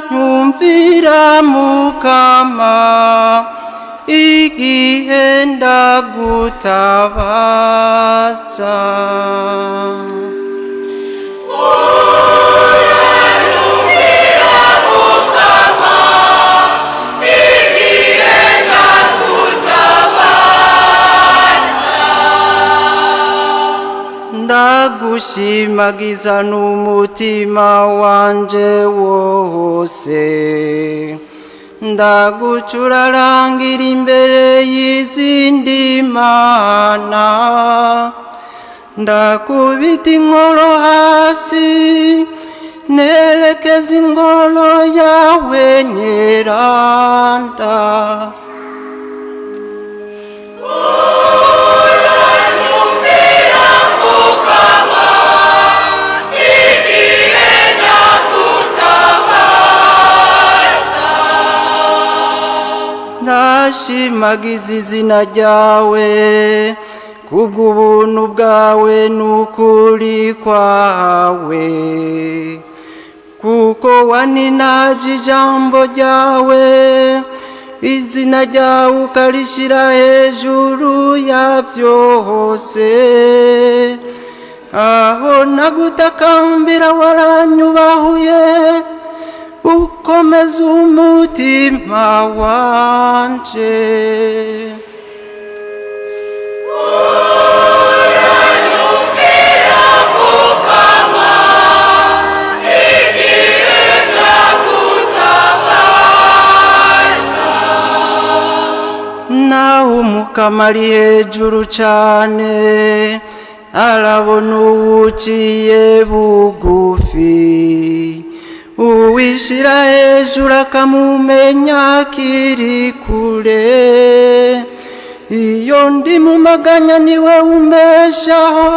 uranyumvira Mukama igihe ndagutabaza. Ndagushimagiza n'umutima wanje wose, ndagucurarangira imbere y'izindi mana, ndakubita inkoro hasi nerekeza ingoro yawe nyeranda. Ndashimagiza izina ryawe kubw'ubuntu bwawe n'ukuri kwawe, kuko waninaje ijambo ryawe, izina ryawe ukarishira hejuru ya vyose. Aho nagutakambira waranyubahuye, ukomeza umutima wanje. Uranyumvira Mukama igihe ndagutabaza. Naho Umukama ari hejuru cane, arabona uwuciye bugufi, uwishira hejuru akamumenya akiri kure. Iyo ndi mu maganya niwe umbeshaho,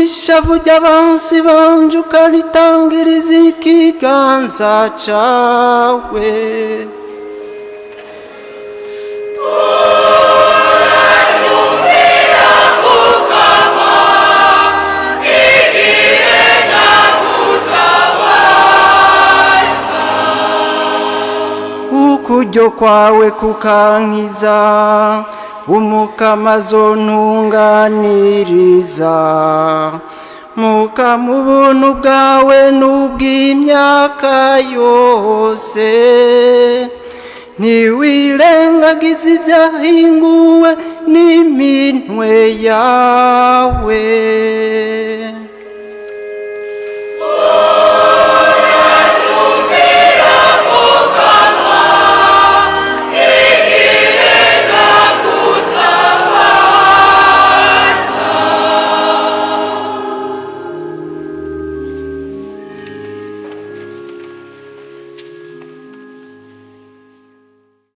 ishavu ry'abansi banje ukaritangiriza ikiganza cawe. Ukuryo kwawe kukankiza, Umukama azontunganiriza. Mukama ubuntu bwawe n'ubw'imyaka yose, ntiwirengagize ibyahinguwe n'iminwe yawe.